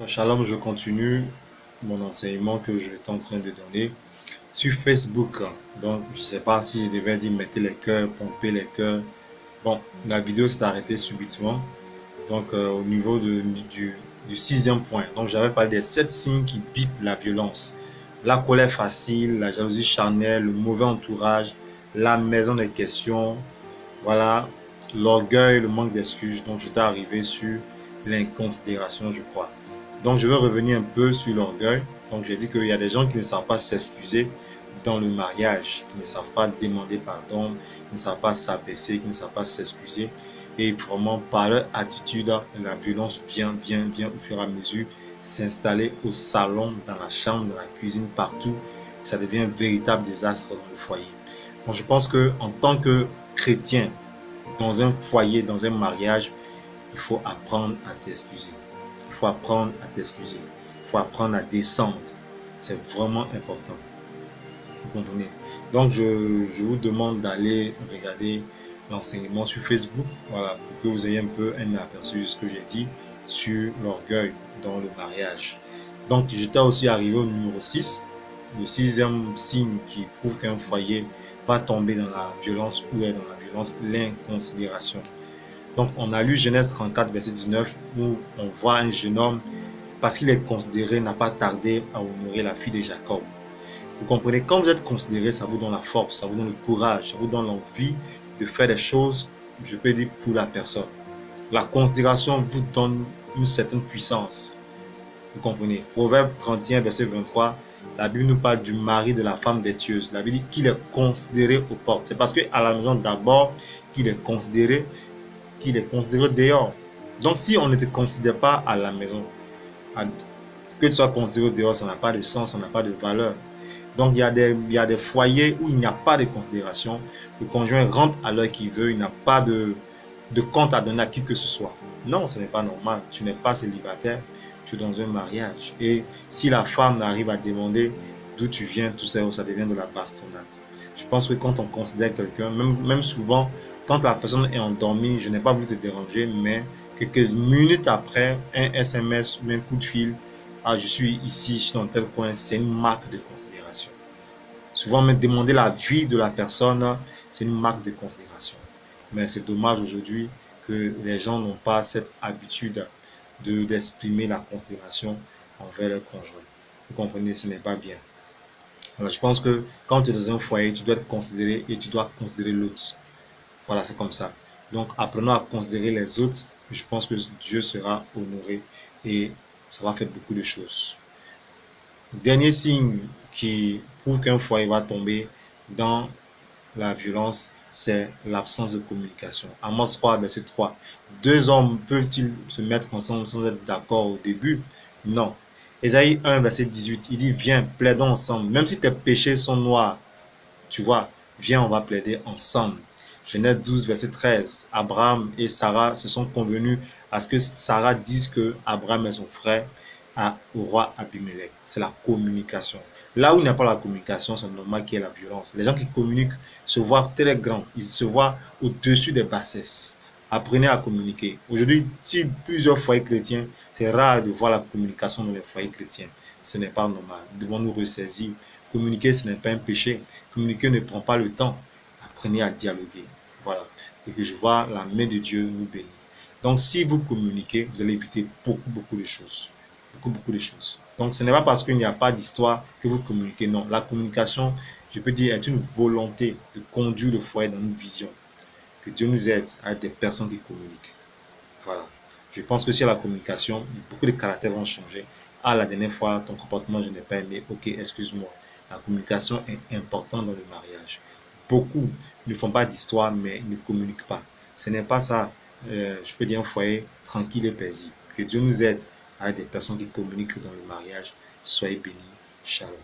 Shalom, je continue mon enseignement que je suis en train de donner sur Facebook. Donc, je ne sais pas si je devais dire mettez les cœurs, pomper les cœurs. Bon, la vidéo s'est arrêtée subitement. Donc, au niveau du sixième point. Donc, j'avais parlé des 7 signes qui bipent la violence. La colère facile, la jalousie charnelle, le mauvais entourage, la maison des questions. Voilà, l'orgueil, le manque d'excuses. Donc, j'étais arrivé sur l'inconsidération, je crois. Donc, je vais revenir un peu sur l'orgueil. Donc, j'ai dit qu'il y a des gens qui ne savent pas s'excuser dans le mariage, qui ne savent pas demander pardon, qui ne savent pas s'abaisser, qui ne savent pas s'excuser. Et vraiment, par leur attitude, la violence vient au fur et à mesure s'installer au salon, dans la chambre, dans la cuisine, partout. Ça devient un véritable désastre dans le foyer. Donc, je pense qu'en tant que chrétien, dans un foyer, dans un mariage, il faut apprendre à t'excuser. Il faut apprendre à t'excuser. Il faut apprendre à descendre. C'est vraiment important. Vous comprenez? Donc, je vous demande d'aller regarder l'enseignement sur Facebook. Voilà, pour que vous ayez un peu un aperçu de ce que j'ai dit sur l'orgueil dans le mariage. Donc, j'étais aussi arrivé au numéro 6. Le sixième signe qui prouve qu'un foyer va tomber dans la violence ou est dans la violence, l'inconsidération. Donc, on a lu Genèse 34, verset 19, où on voit un jeune homme, parce qu'il est considéré, n'a pas tardé à honorer la fille de Jacob. Vous comprenez, quand vous êtes considéré, ça vous donne la force, ça vous donne le courage, ça vous donne l'envie de faire des choses, je peux dire, pour la personne. La considération vous donne une certaine puissance. Vous comprenez? Proverbe 31, verset 23, la Bible nous parle du mari de la femme vertueuse. La Bible dit qu'il est considéré aux portes. C'est parce qu'à la maison, d'abord, qu'il est considéré dehors. Donc, si on ne te considère pas à la maison, que tu sois considéré dehors, ça n'a pas de sens, ça n'a pas de valeur. Donc, il y a des foyers où il n'y a pas de considération. Le conjoint rentre à l'heure qu'il veut, il n'a pas de compte à donner à qui que ce soit. Non, ce n'est pas normal. Tu n'es pas célibataire, tu es dans un mariage. Et si la femme arrive à demander d'où tu viens, tout ça, ça devient de la bastonnade. Je pense que quand on considère quelqu'un, même souvent, quand la personne est endormie, je n'ai pas voulu te déranger, mais quelques minutes après, un SMS ou un coup de fil, ah, je suis ici, je suis dans tel coin, c'est une marque de considération. Souvent, même demander la vie de la personne, c'est une marque de considération. Mais c'est dommage aujourd'hui que les gens n'ont pas cette habitude d'exprimer la considération envers leur conjoint. Vous comprenez, ce n'est pas bien. Alors, je pense que quand tu es dans un foyer, tu dois te considérer et tu dois considérer l'autre. Voilà, c'est comme ça. Donc, apprenons à considérer les autres. Je pense que Dieu sera honoré et ça va faire beaucoup de choses. Dernier signe qui prouve qu'un foyer va tomber dans la violence, c'est l'absence de communication. Amos 3, verset 3. Deux hommes peuvent-ils se mettre ensemble sans être d'accord au début? Non. Ésaïe 1, verset 18, il dit, viens, plaidons ensemble. Même si tes péchés sont noirs, tu vois, viens, on va plaider ensemble. Genèse 12, verset 13. Abraham et Sarah se sont convenus à ce que Sarah dise que Abraham est son frère au roi Abimelech. C'est la communication. Là où il n'y a pas la communication, c'est normal qu'il y ait la violence. Les gens qui communiquent se voient très grands. Ils se voient au-dessus des bassesses. Apprenez à communiquer. Aujourd'hui, si plusieurs foyers chrétiens, c'est rare de voir la communication dans les foyers chrétiens. Ce n'est pas normal. Nous devons nous ressaisir. Communiquer, ce n'est pas un péché. Communiquer ne prend pas le temps. Apprenez à dialoguer. Voilà. Et que je vois la main de Dieu nous bénir. Donc, si vous communiquez, vous allez éviter beaucoup de choses. Beaucoup de choses. Donc, ce n'est pas parce qu'il n'y a pas d'histoire que vous communiquez. Non, la communication, je peux dire, est une volonté de conduire le foyer dans une vision. Que Dieu nous aide à être des personnes qui communiquent. Voilà. Je pense que si la communication, beaucoup de caractères vont changer. Ah, la dernière fois, ton comportement, je n'ai pas aimé. Ok, excuse-moi. La communication est importante dans le mariage. Beaucoup ne font pas d'histoire, mais ne communiquent pas. Ce n'est pas ça, je peux dire, un foyer tranquille et paisible. Que Dieu nous aide à être des personnes qui communiquent dans le mariage. Soyez bénis. Shalom.